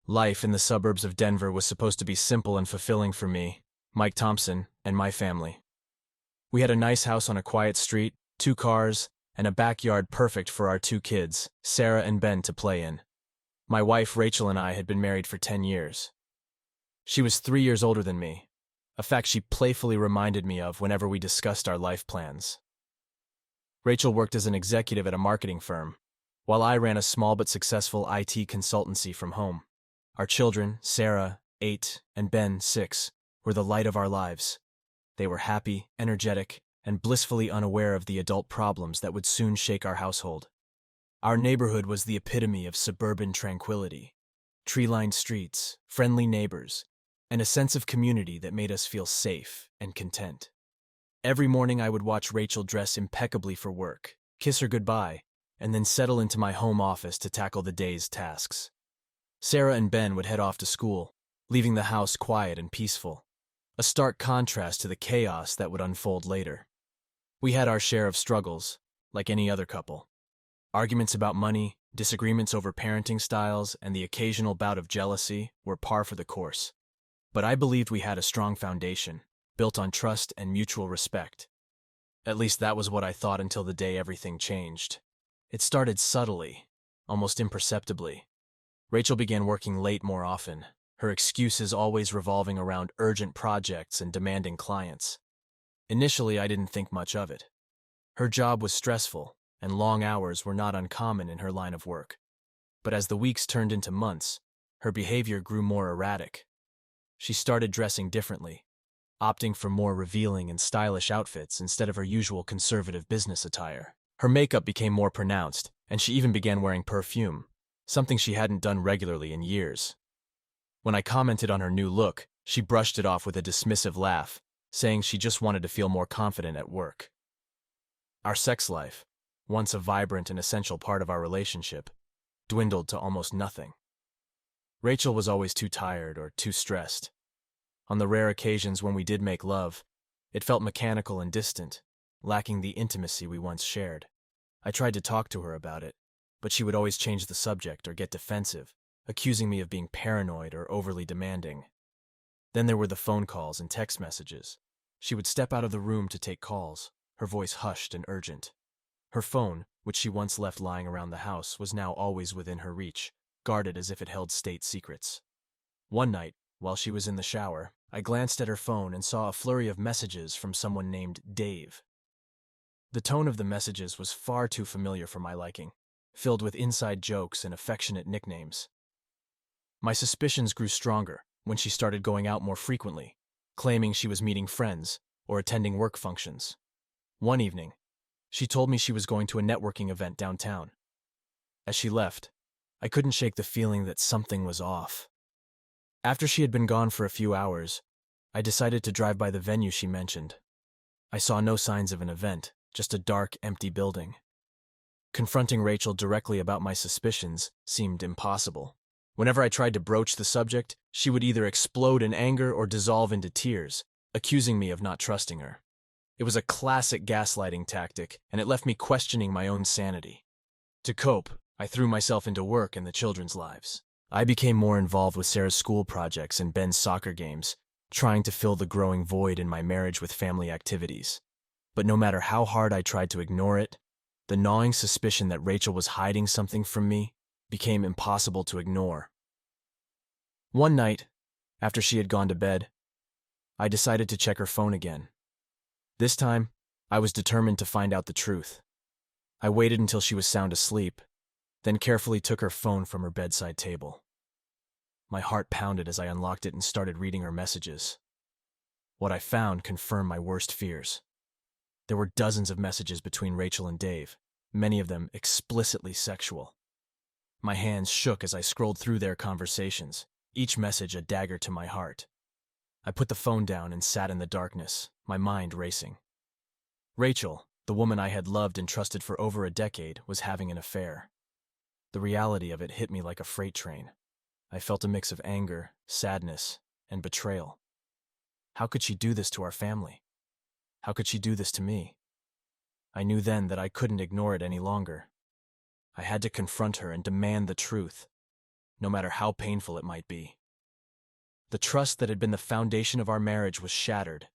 Life in the suburbs of Denver was supposed to be simple and fulfilling for me, Mike Thompson, and my family. We had a nice house on a quiet street, 2 cars, and a backyard perfect for our 2 kids, Sarah and Ben, to play in. My wife, Rachel, and I had been married for 10 years. She was 3 years older than me, a fact she playfully reminded me of whenever we discussed our life plans. Rachel worked as an executive at a marketing firm, while I ran a small but successful IT consultancy from home. Our children, Sarah, 8, and Ben, 6, were the light of our lives. They were happy, energetic, and blissfully unaware of the adult problems that would soon shake our household. Our neighborhood was the epitome of suburban tranquility. Tree-lined streets, friendly neighbors, and a sense of community that made us feel safe and content. Every morning I would watch Rachel dress impeccably for work, kiss her goodbye, and then settle into my home office to tackle the day's tasks. Sarah and Ben would head off to school, leaving the house quiet and peaceful, a stark contrast to the chaos that would unfold later. We had our share of struggles, like any other couple. Arguments about money, disagreements over parenting styles, and the occasional bout of jealousy were par for the course. But I believed we had a strong foundation, built on trust and mutual respect. At least that was what I thought until the day everything changed. It started subtly, almost imperceptibly. Rachel began working late more often, her excuses always revolving around urgent projects and demanding clients. Initially, I didn't think much of it. Her job was stressful, and long hours were not uncommon in her line of work. But as the weeks turned into months, her behavior grew more erratic. She started dressing differently, opting for more revealing and stylish outfits instead of her usual conservative business attire. Her makeup became more pronounced, and she even began wearing perfume, something she hadn't done regularly in years. When I commented on her new look, she brushed it off with a dismissive laugh, saying she just wanted to feel more confident at work. Our sex life, once a vibrant and essential part of our relationship, dwindled to almost nothing. Rachel was always too tired or too stressed. On the rare occasions when we did make love, it felt mechanical and distant, lacking the intimacy we once shared. I tried to talk to her about it, but she would always change the subject or get defensive, accusing me of being paranoid or overly demanding. Then there were the phone calls and text messages. She would step out of the room to take calls, her voice hushed and urgent. Her phone, which she once left lying around the house, was now always within her reach, guarded as if it held state secrets. One night, while she was in the shower, I glanced at her phone and saw a flurry of messages from someone named Dave. The tone of the messages was far too familiar for my liking, filled with inside jokes and affectionate nicknames. My suspicions grew stronger when she started going out more frequently, claiming she was meeting friends or attending work functions. One evening, she told me she was going to a networking event downtown. As she left, I couldn't shake the feeling that something was off. After she had been gone for a few hours, I decided to drive by the venue she mentioned. I saw no signs of an event, just a dark, empty building. Confronting Rachel directly about my suspicions seemed impossible. Whenever I tried to broach the subject, she would either explode in anger or dissolve into tears, accusing me of not trusting her. It was a classic gaslighting tactic, and it left me questioning my own sanity. To cope, I threw myself into work and the children's lives. I became more involved with Sarah's school projects and Ben's soccer games, trying to fill the growing void in my marriage with family activities. But no matter how hard I tried to ignore it, the gnawing suspicion that Rachel was hiding something from me became impossible to ignore. One night, after she had gone to bed, I decided to check her phone again. This time, I was determined to find out the truth. I waited until she was sound asleep, then carefully took her phone from her bedside table. My heart pounded as I unlocked it and started reading her messages. What I found confirmed my worst fears. There were dozens of messages between Rachel and Dave, many of them explicitly sexual. My hands shook as I scrolled through their conversations, each message a dagger to my heart. I put the phone down and sat in the darkness, my mind racing. Rachel, the woman I had loved and trusted for over a decade, was having an affair. The reality of it hit me like a freight train. I felt a mix of anger, sadness, and betrayal. How could she do this to our family? How could she do this to me? I knew then that I couldn't ignore it any longer. I had to confront her and demand the truth. no matter how painful it might be. The trust that had been the foundation of our marriage was shattered,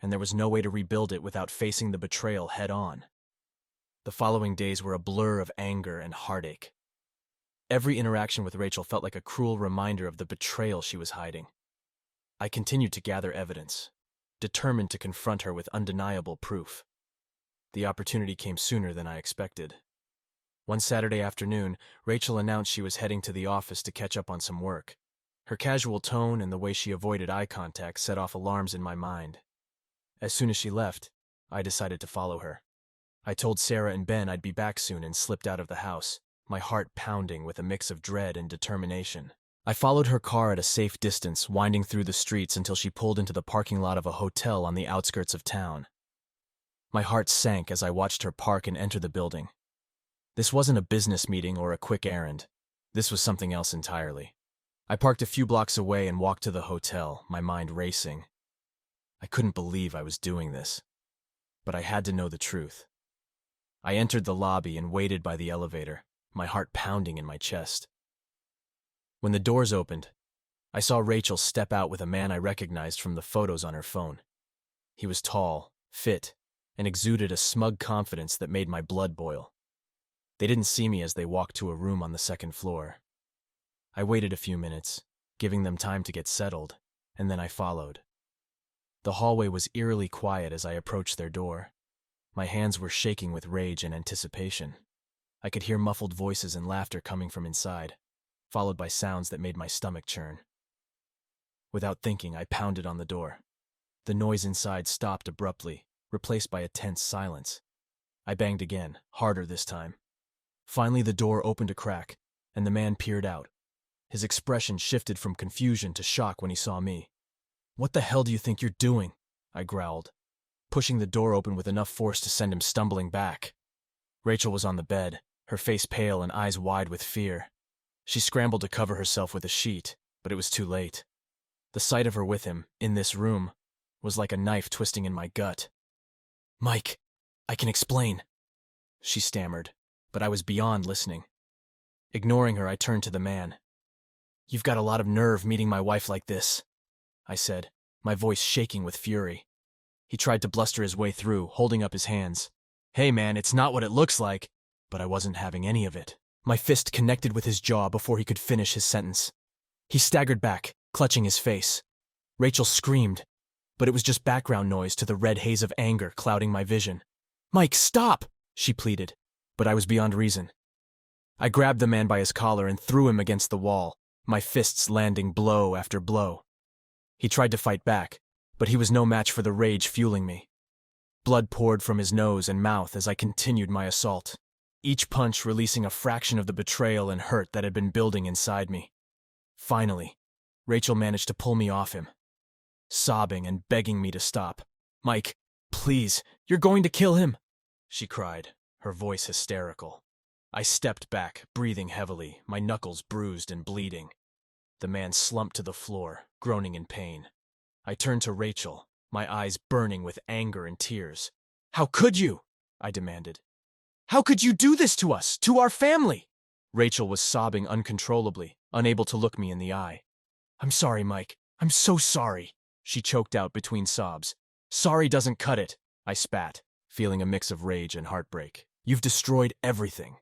and there was no way to rebuild it without facing the betrayal head-on. The following days were a blur of anger and heartache. Every interaction with Rachel felt like a cruel reminder of the betrayal she was hiding. I continued to gather evidence, determined to confront her with undeniable proof. The opportunity came sooner than I expected. One Saturday afternoon, Rachel announced she was heading to the office to catch up on some work. Her casual tone and the way she avoided eye contact set off alarms in my mind. As soon as she left, I decided to follow her. I told Sarah and Ben I'd be back soon and slipped out of the house, my heart pounding with a mix of dread and determination. I followed her car at a safe distance, winding through the streets until she pulled into the parking lot of a hotel on the outskirts of town. My heart sank as I watched her park and enter the building. This wasn't a business meeting or a quick errand. This was something else entirely. I parked a few blocks away and walked to the hotel, my mind racing. I couldn't believe I was doing this, but I had to know the truth. I entered the lobby and waited by the elevator, my heart pounding in my chest. When the doors opened, I saw Rachel step out with a man I recognized from the photos on her phone. He was tall, fit, and exuded a smug confidence that made my blood boil. They didn't see me as they walked to a room on the second floor. I waited a few minutes, giving them time to get settled, and then I followed. The hallway was eerily quiet as I approached their door. My hands were shaking with rage and anticipation. I could hear muffled voices and laughter coming from inside, followed by sounds that made my stomach churn. Without thinking, I pounded on the door. The noise inside stopped abruptly, replaced by a tense silence. I banged again, harder this time. Finally, the door opened a crack, and the man peered out. His expression shifted from confusion to shock when he saw me. "What the hell do you think you're doing?" I growled, pushing the door open with enough force to send him stumbling back. Rachel was on the bed, her face pale and eyes wide with fear. She scrambled to cover herself with a sheet, but it was too late. The sight of her with him, in this room, was like a knife twisting in my gut. "Mike, I can explain," she stammered, but I was beyond listening. Ignoring her, I turned to the man. "You've got a lot of nerve meeting my wife like this," I said, my voice shaking with fury. He tried to bluster his way through, holding up his hands. "Hey man, it's not what it looks like," but I wasn't having any of it. My fist connected with his jaw before he could finish his sentence. He staggered back, clutching his face. Rachel screamed, but it was just background noise to the red haze of anger clouding my vision. "Mike, stop!" she pleaded, but I was beyond reason. I grabbed the man by his collar and threw him against the wall, my fists landing blow after blow. He tried to fight back, but he was no match for the rage fueling me. Blood poured from his nose and mouth as I continued my assault, each punch releasing a fraction of the betrayal and hurt that had been building inside me. Finally, Rachel managed to pull me off him, sobbing and begging me to stop. "Mike, please, you're going to kill him," she cried, her voice hysterical. I stepped back, breathing heavily, my knuckles bruised and bleeding. The man slumped to the floor, groaning in pain. I turned to Rachel, my eyes burning with anger and tears. "How could you?" I demanded. "How could you do this to us, to our family?" Rachel was sobbing uncontrollably, unable to look me in the eye. "I'm sorry, Mike. I'm so sorry," she choked out between sobs. "Sorry doesn't cut it," I spat, feeling a mix of rage and heartbreak. "You've destroyed everything."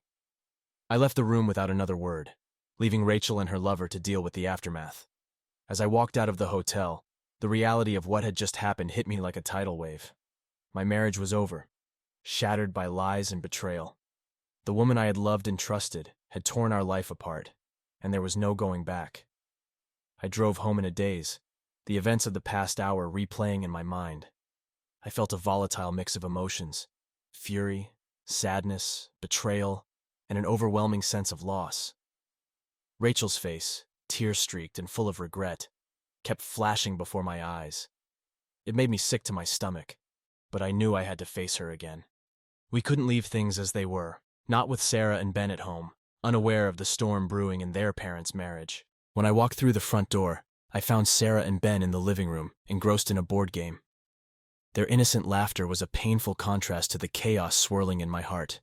I left the room without another word, leaving Rachel and her lover to deal with the aftermath. As I walked out of the hotel, the reality of what had just happened hit me like a tidal wave. My marriage was over, shattered by lies and betrayal. The woman I had loved and trusted had torn our life apart, and there was no going back. I drove home in a daze, the events of the past hour replaying in my mind. I felt a volatile mix of emotions: fury, sadness, betrayal, and an overwhelming sense of loss. Rachel's face, tear-streaked and full of regret, kept flashing before my eyes. It made me sick to my stomach, but I knew I had to face her again. We couldn't leave things as they were, not with Sarah and Ben at home, unaware of the storm brewing in their parents' marriage. When I walked through the front door, I found Sarah and Ben in the living room, engrossed in a board game. Their innocent laughter was a painful contrast to the chaos swirling in my heart.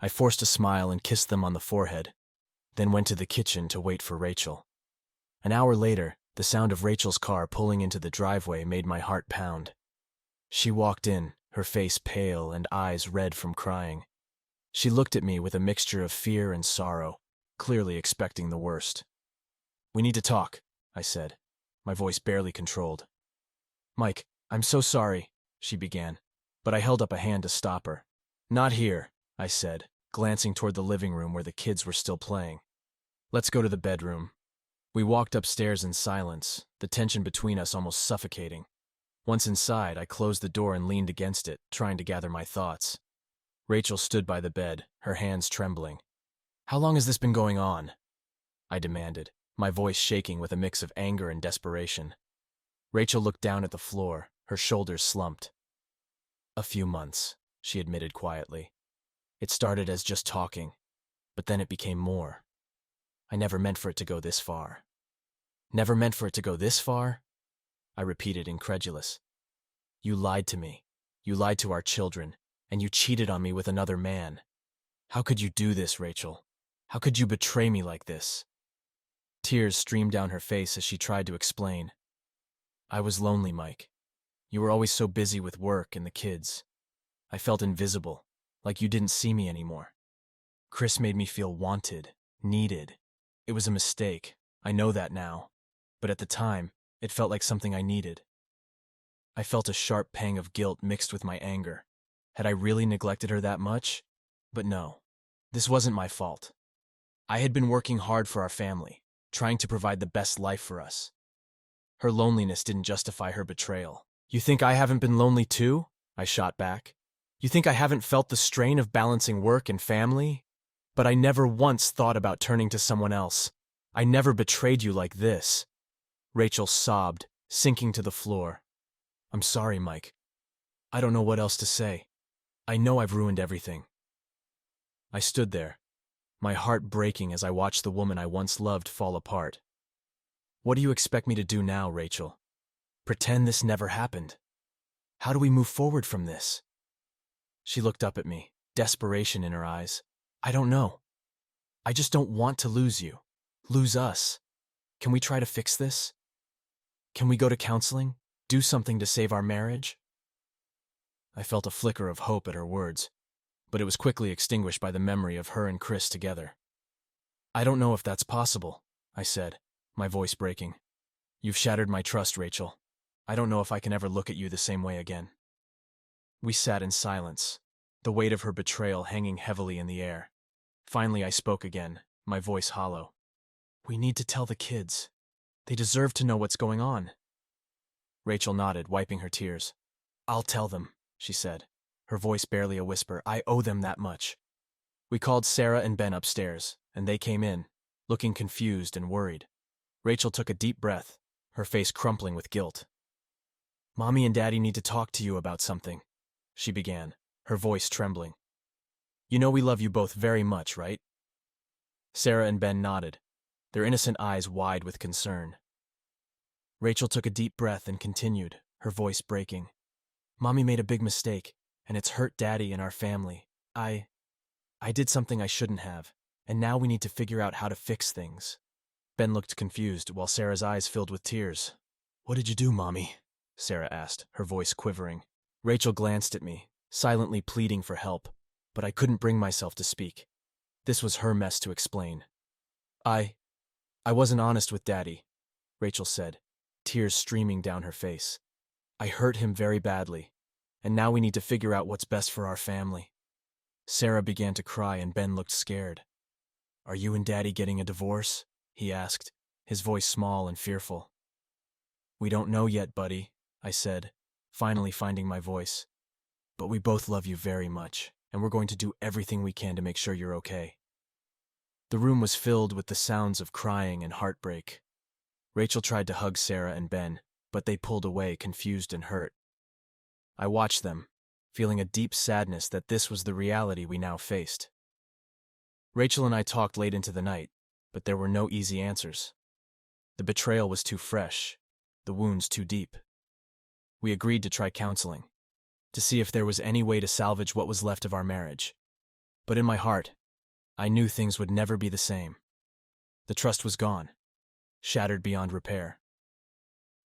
I forced a smile and kissed them on the forehead, then went to the kitchen to wait for Rachel. An hour later, the sound of Rachel's car pulling into the driveway made my heart pound. She walked in, her face pale and eyes red from crying. She looked at me with a mixture of fear and sorrow, clearly expecting the worst. "We need to talk," I said, my voice barely controlled. "Mike, I'm so sorry," she began, but I held up a hand to stop her. "Not here," I said, glancing toward the living room where the kids were still playing. "Let's go to the bedroom." We walked upstairs in silence, the tension between us almost suffocating. Once inside, I closed the door and leaned against it, trying to gather my thoughts. Rachel stood by the bed, her hands trembling. "How long has this been going on?" I demanded, my voice shaking with a mix of anger and desperation. Rachel looked down at the floor, her shoulders slumped. "A few months," she admitted quietly. "It started as just talking, but then it became more. I never meant for it to go this far." "Never meant for it to go this far?" I repeated, incredulous. "You lied to me. You lied to our children, and you cheated on me with another man. How could you do this, Rachel? How could you betray me like this?" Tears streamed down her face as she tried to explain. "I was lonely, Mike. You were always so busy with work and the kids. I felt invisible, like you didn't see me anymore. Chris made me feel wanted, needed. It was a mistake. I know that now. But at the time, it felt like something I needed." I felt a sharp pang of guilt mixed with my anger. Had I really neglected her that much? But no, this wasn't my fault. I had been working hard for our family, trying to provide the best life for us. Her loneliness didn't justify her betrayal. "You think I haven't been lonely too?" I shot back. "You think I haven't felt the strain of balancing work and family? But I never once thought about turning to someone else. I never betrayed you like this." Rachel sobbed, sinking to the floor. "I'm sorry, Mike. I don't know what else to say. I know I've ruined everything." I stood there, my heart breaking as I watched the woman I once loved fall apart. "What do you expect me to do now, Rachel? Pretend this never happened? How do we move forward from this?" She looked up at me, desperation in her eyes. "I don't know. I just don't want to lose you. Lose us. Can we try to fix this? Can we go to counseling? Do something to save our marriage?" I felt a flicker of hope at her words, but it was quickly extinguished by the memory of her and Chris together. "I don't know if that's possible," I said, my voice breaking. "You've shattered my trust, Rachel. I don't know if I can ever look at you the same way again." We sat in silence, the weight of her betrayal hanging heavily in the air. Finally, I spoke again, my voice hollow. "We need to tell the kids. They deserve to know what's going on." Rachel nodded, wiping her tears. "I'll tell them," she said, her voice barely a whisper. "I owe them that much." We called Sarah and Ben upstairs, and they came in, looking confused and worried. Rachel took a deep breath, her face crumpling with guilt. "Mommy and Daddy need to talk to you about something," she began, her voice trembling. "You know we love you both very much, right?" Sarah and Ben nodded, their innocent eyes wide with concern. Rachel took a deep breath and continued, her voice breaking. "Mommy made a big mistake, and it's hurt Daddy and our family. I did something I shouldn't have, and now we need to figure out how to fix things." Ben looked confused, while Sarah's eyes filled with tears. "What did you do, Mommy?" Sarah asked, her voice quivering. Rachel glanced at me, silently pleading for help, but I couldn't bring myself to speak. This was her mess to explain. I wasn't honest with Daddy," Rachel said, tears streaming down her face. "I hurt him very badly, and now we need to figure out what's best for our family." Sarah began to cry and Ben looked scared. "Are you and Daddy getting a divorce?" he asked, his voice small and fearful. "We don't know yet, buddy," I said, finally finding my voice. "But we both love you very much, and we're going to do everything we can to make sure you're okay." The room was filled with the sounds of crying and heartbreak. Rachel tried to hug Sarah and Ben, but they pulled away, confused and hurt. I watched them, feeling a deep sadness that this was the reality we now faced. Rachel and I talked late into the night, but there were no easy answers. The betrayal was too fresh, the wounds too deep. We agreed to try counseling, to see if there was any way to salvage what was left of our marriage. But in my heart, I knew things would never be the same. The trust was gone, shattered beyond repair.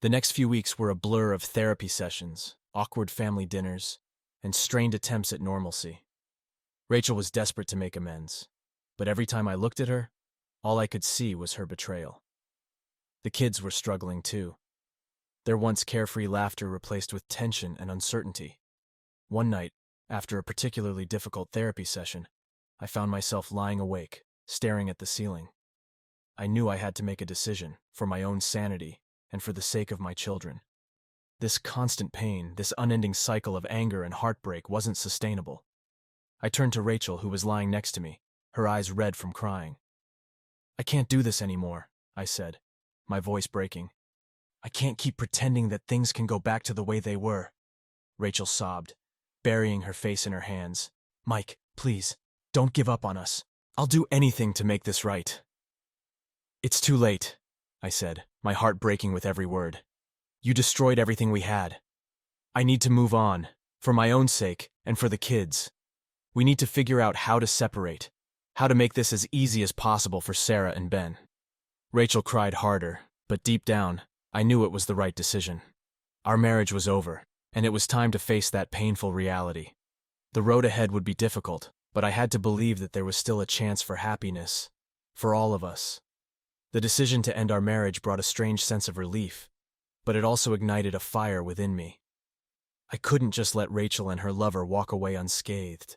The next few weeks were a blur of therapy sessions, awkward family dinners, and strained attempts at normalcy. Rachel was desperate to make amends, but every time I looked at her, all I could see was her betrayal. The kids were struggling too, their once carefree laughter replaced with tension and uncertainty. One night, after a particularly difficult therapy session, I found myself lying awake, staring at the ceiling. I knew I had to make a decision, for my own sanity and for the sake of my children. This constant pain, this unending cycle of anger and heartbreak wasn't sustainable. I turned to Rachel, who was lying next to me, her eyes red from crying. "I can't do this anymore," I said, my voice breaking. "I can't keep pretending that things can go back to the way they were." Rachel sobbed, burying her face in her hands. "Mike, please, don't give up on us. I'll do anything to make this right." "It's too late," I said, my heart breaking with every word. "You destroyed everything we had. I need to move on, for my own sake and for the kids. We need to figure out how to separate, how to make this as easy as possible for Sarah and Ben." Rachel cried harder, but deep down, I knew it was the right decision. Our marriage was over, and it was time to face that painful reality. The road ahead would be difficult, but I had to believe that there was still a chance for happiness, for all of us. The decision to end our marriage brought a strange sense of relief, but it also ignited a fire within me. I couldn't just let Rachel and her lover walk away unscathed.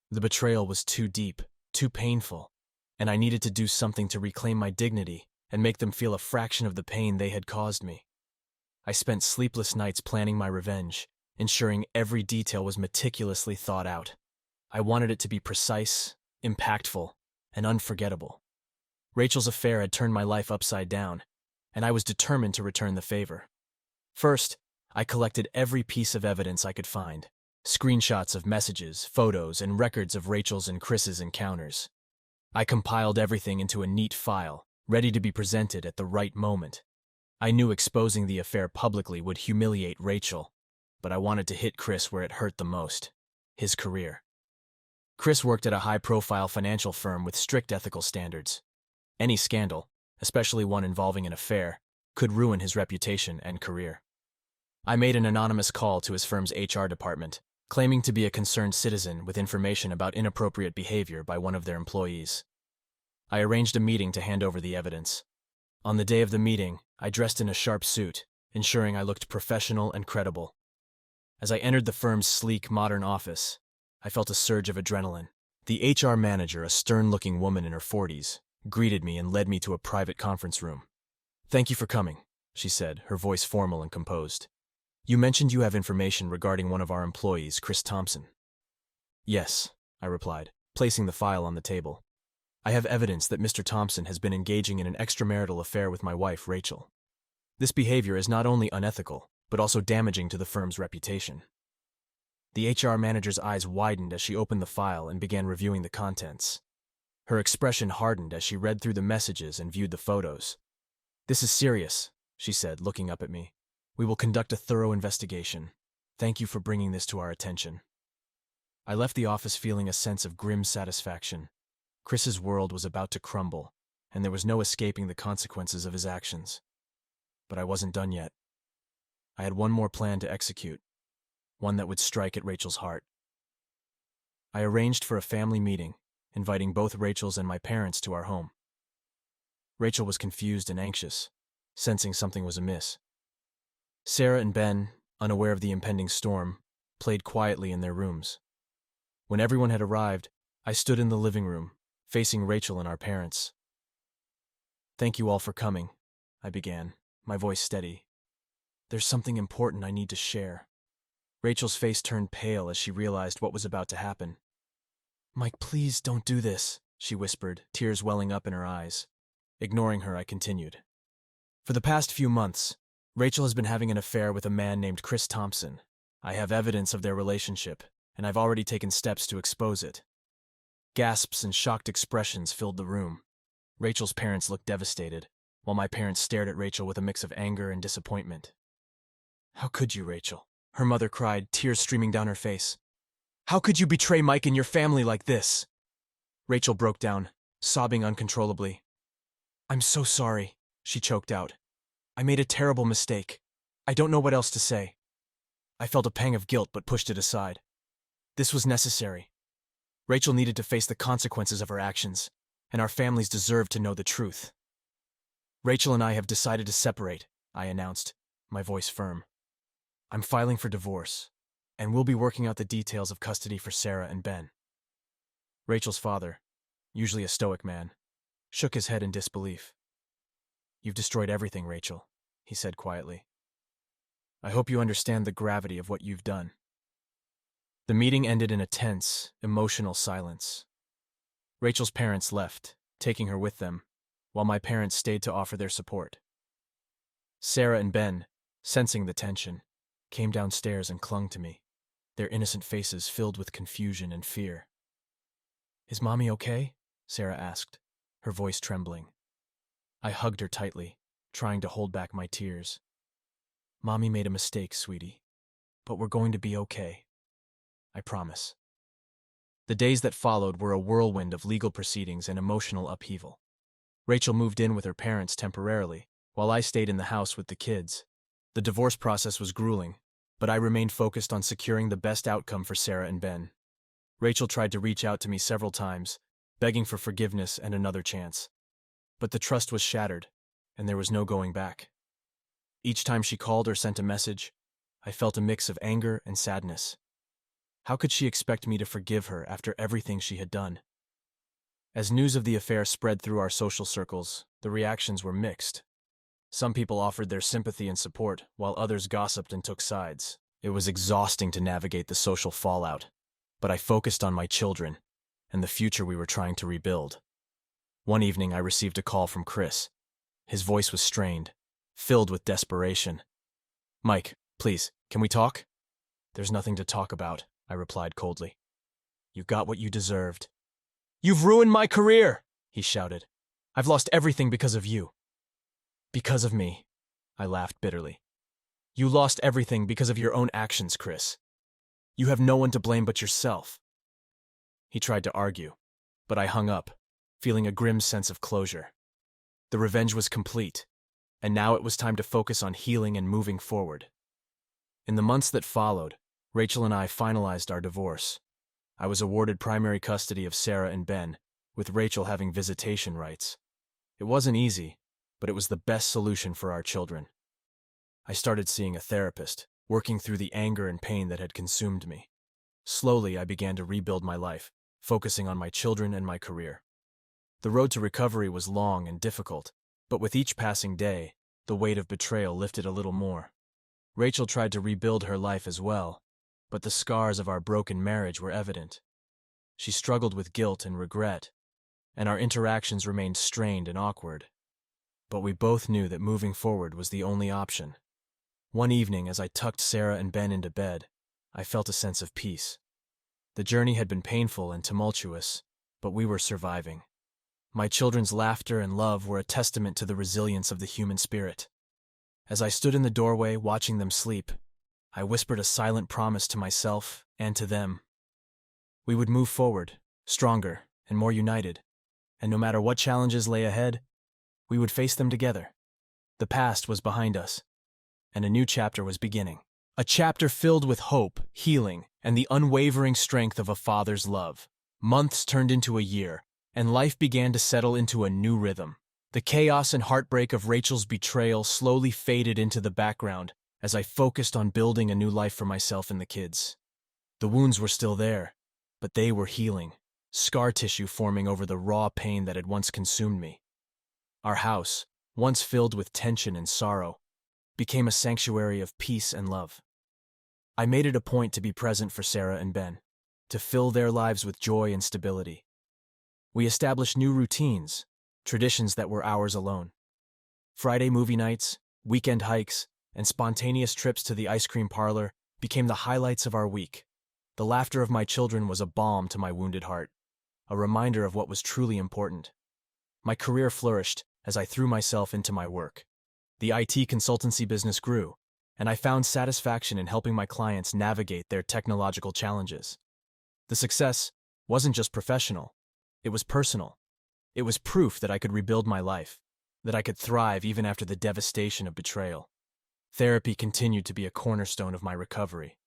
The betrayal was too deep, too painful, and I needed to do something to reclaim my dignity and make them feel a fraction of the pain they had caused me. I spent sleepless nights planning my revenge, ensuring every detail was meticulously thought out. I wanted it to be precise, impactful, and unforgettable. Rachel's affair had turned my life upside down, and I was determined to return the favor. First, I collected every piece of evidence I could find: screenshots of messages, photos, and records of Rachel's and Chris's encounters. I compiled everything into a neat file, ready to be presented at the right moment. I knew exposing the affair publicly would humiliate Rachel, but I wanted to hit Chris where it hurt the most: his career. Chris worked at a high-profile financial firm with strict ethical standards. Any scandal, especially one involving an affair, could ruin his reputation and career. I made an anonymous call to his firm's HR department, claiming to be a concerned citizen with information about inappropriate behavior by one of their employees. I arranged a meeting to hand over the evidence. On the day of the meeting, I dressed in a sharp suit, ensuring I looked professional and credible. As I entered the firm's sleek, modern office, I felt a surge of adrenaline. The HR manager, a stern-looking woman in her 40s, greeted me and led me to a private conference room. "Thank you for coming," she said, her voice formal and composed. "You mentioned you have information regarding one of our employees, Chris Thompson." "Yes," I replied, placing the file on the table. "I have evidence that Mr. Thompson has been engaging in an extramarital affair with my wife, Rachel. This behavior is not only unethical, but also damaging to the firm's reputation." The HR manager's eyes widened as she opened the file and began reviewing the contents. Her expression hardened as she read through the messages and viewed the photos. "This is serious," she said, looking up at me. "We will conduct a thorough investigation. Thank you for bringing this to our attention." I left the office feeling a sense of grim satisfaction. Chris's world was about to crumble, and there was no escaping the consequences of his actions. But I wasn't done yet. I had one more plan to execute, one that would strike at Rachel's heart. I arranged for a family meeting, inviting both Rachel's and my parents to our home. Rachel was confused and anxious, sensing something was amiss. Sarah and Ben, unaware of the impending storm, played quietly in their rooms. When everyone had arrived, I stood in the living room, facing Rachel and our parents. "Thank you all for coming," I began, my voice steady. "There's something important I need to share." Rachel's face turned pale as she realized what was about to happen. "Mike, please don't do this," she whispered, tears welling up in her eyes. Ignoring her, I continued. "For the past few months, Rachel has been having an affair with a man named Chris Thompson. I have evidence of their relationship, and I've already taken steps to expose it." Gasps and shocked expressions filled the room. Rachel's parents looked devastated, while my parents stared at Rachel with a mix of anger and disappointment. "How could you, Rachel?" her mother cried, tears streaming down her face. "How could you betray Mike and your family like this?" Rachel broke down, sobbing uncontrollably. I'm so sorry, she choked out. I made a terrible mistake. I don't know what else to say. I felt a pang of guilt but pushed it aside. This was necessary. Rachel needed to face the consequences of her actions, and our families deserved to know the truth. Rachel and I have decided to separate, I announced, my voice firm. I'm filing for divorce, and we'll be working out the details of custody for Sarah and Ben. Rachel's father, usually a stoic man, shook his head in disbelief. You've destroyed everything, Rachel, he said quietly. I hope you understand the gravity of what you've done. The meeting ended in a tense, emotional silence. Rachel's parents left, taking her with them, while my parents stayed to offer their support. Sarah and Ben, sensing the tension, came downstairs and clung to me, their innocent faces filled with confusion and fear. Is Mommy okay? Sarah asked, her voice trembling. I hugged her tightly, trying to hold back my tears. Mommy made a mistake, sweetie, but we're going to be okay. I promise. The days that followed were a whirlwind of legal proceedings and emotional upheaval. Rachel moved in with her parents temporarily, while I stayed in the house with the kids. The divorce process was grueling, but I remained focused on securing the best outcome for Sarah and Ben. Rachel tried to reach out to me several times, begging for forgiveness and another chance. But the trust was shattered, and there was no going back. Each time she called or sent a message, I felt a mix of anger and sadness. How could she expect me to forgive her after everything she had done? As news of the affair spread through our social circles, the reactions were mixed. Some people offered their sympathy and support, while others gossiped and took sides. It was exhausting to navigate the social fallout, but I focused on my children and the future we were trying to rebuild. One evening, I received a call from Chris. His voice was strained, filled with desperation. Mike, please, can we talk? There's nothing to talk about, I replied coldly. You got what you deserved. You've ruined my career, he shouted. I've lost everything because of you. Because of me, I laughed bitterly. You lost everything because of your own actions, Chris. You have no one to blame but yourself. He tried to argue, but I hung up, feeling a grim sense of closure. The revenge was complete, and now it was time to focus on healing and moving forward. In the months that followed, Rachel and I finalized our divorce. I was awarded primary custody of Sarah and Ben, with Rachel having visitation rights. It wasn't easy, but it was the best solution for our children. I started seeing a therapist, working through the anger and pain that had consumed me. Slowly, I began to rebuild my life, focusing on my children and my career. The road to recovery was long and difficult, but with each passing day, the weight of betrayal lifted a little more. Rachel tried to rebuild her life as well, but the scars of our broken marriage were evident. She struggled with guilt and regret, and our interactions remained strained and awkward. But we both knew that moving forward was the only option. One evening, as I tucked Sarah and Ben into bed, I felt a sense of peace. The journey had been painful and tumultuous, but we were surviving. My children's laughter and love were a testament to the resilience of the human spirit. As I stood in the doorway watching them sleep, I whispered a silent promise to myself and to them. We would move forward, stronger and more united, and no matter what challenges lay ahead, we would face them together. The past was behind us, and a new chapter was beginning. A chapter filled with hope, healing, and the unwavering strength of a father's love. Months turned into a year, and life began to settle into a new rhythm. The chaos and heartbreak of Rachel's betrayal slowly faded into the background as I focused on building a new life for myself and the kids. The wounds were still there, but they were healing, scar tissue forming over the raw pain that had once consumed me. Our house, once filled with tension and sorrow, became a sanctuary of peace and love. I made it a point to be present for Sarah and Ben, to fill their lives with joy and stability. We established new routines, traditions that were ours alone. Friday movie nights, weekend hikes, and spontaneous trips to the ice cream parlor became the highlights of our week. The laughter of my children was a balm to my wounded heart, a reminder of what was truly important. My career flourished as I threw myself into my work. The IT consultancy business grew, and I found satisfaction in helping my clients navigate their technological challenges. The success wasn't just professional, it was personal. It was proof that I could rebuild my life, that I could thrive even after the devastation of betrayal. Therapy continued to be a cornerstone of my recovery.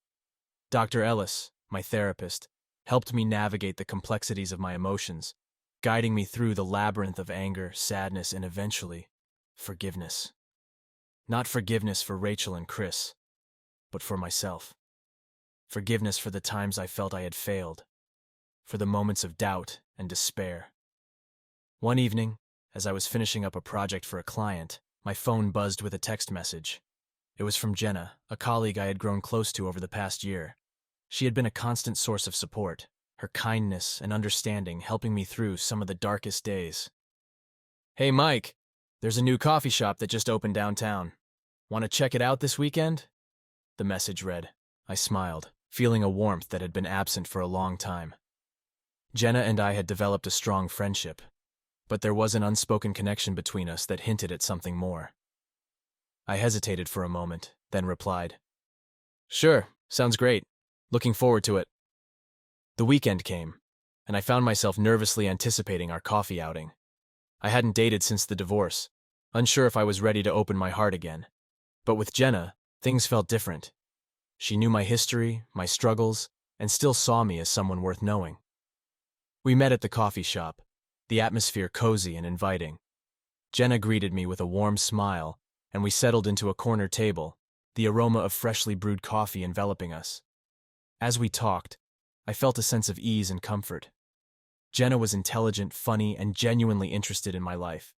Dr. Ellis, my therapist, helped me navigate the complexities of my emotions, guiding me through the labyrinth of anger, sadness, and eventually, forgiveness. Not forgiveness for Rachel and Chris, but for myself. Forgiveness for the times I felt I had failed, for the moments of doubt and despair. One evening, as I was finishing up a project for a client, my phone buzzed with a text message. It was from Jenna, a colleague I had grown close to over the past year. She had been a constant source of support, her kindness and understanding helping me through some of the darkest days. "Hey Mike, there's a new coffee shop that just opened downtown. Want to check it out this weekend?" The message read. I smiled, feeling a warmth that had been absent for a long time. Jenna and I had developed a strong friendship, but there was an unspoken connection between us that hinted at something more. I hesitated for a moment, then replied, "Sure, sounds great. Looking forward to it." The weekend came, and I found myself nervously anticipating our coffee outing. I hadn't dated since the divorce, unsure if I was ready to open my heart again. But with Jenna, things felt different. She knew my history, my struggles, and still saw me as someone worth knowing. We met at the coffee shop, the atmosphere cozy and inviting. Jenna greeted me with a warm smile, and we settled into a corner table, the aroma of freshly brewed coffee enveloping us. As we talked, I felt a sense of ease and comfort. Jenna was intelligent, funny, and genuinely interested in my life.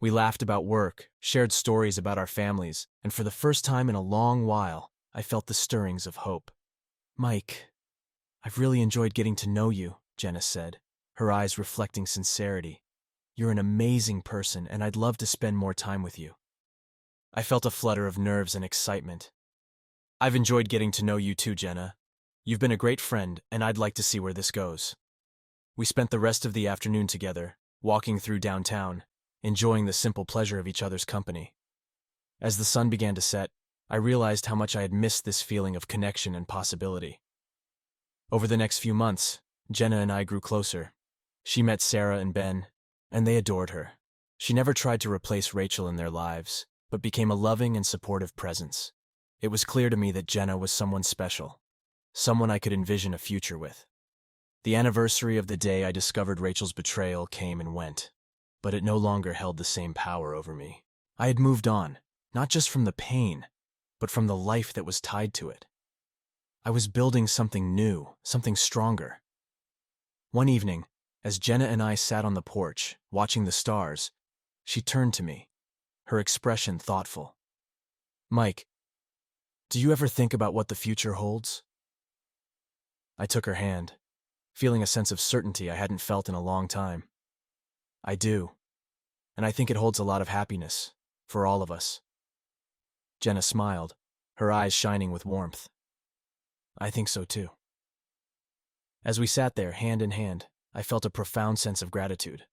We laughed about work, shared stories about our families, and for the first time in a long while, I felt the stirrings of hope. "Mike, I've really enjoyed getting to know you," Jenna said, her eyes reflecting sincerity. "You're an amazing person, and I'd love to spend more time with you." I felt a flutter of nerves and excitement. "I've enjoyed getting to know you too, Jenna. You've been a great friend, and I'd like to see where this goes." We spent the rest of the afternoon together, walking through downtown, enjoying the simple pleasure of each other's company. As the sun began to set, I realized how much I had missed this feeling of connection and possibility. Over the next few months, Jenna and I grew closer. She met Sarah and Ben, and they adored her. She never tried to replace Rachel in their lives, but became a loving and supportive presence. It was clear to me that Jenna was someone special, someone I could envision a future with. The anniversary of the day I discovered Rachel's betrayal came and went, but it no longer held the same power over me. I had moved on, not just from the pain, but from the life that was tied to it. I was building something new, something stronger. One evening, as Jenna and I sat on the porch, watching the stars, she turned to me, her expression thoughtful. "Mike, do you ever think about what the future holds?" I took her hand, feeling a sense of certainty I hadn't felt in a long time. "I do, and I think it holds a lot of happiness, for all of us." Jenna smiled, her eyes shining with warmth. "I think so too." As we sat there, hand in hand, I felt a profound sense of gratitude.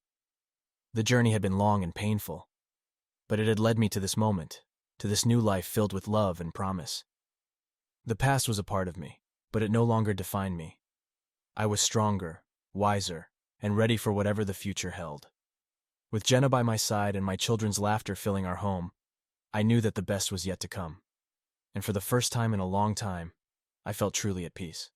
The journey had been long and painful, but it had led me to this moment, to this new life filled with love and promise. The past was a part of me, but it no longer defined me. I was stronger, wiser, and ready for whatever the future held. With Jenna by my side and my children's laughter filling our home, I knew that the best was yet to come. And for the first time in a long time, I felt truly at peace.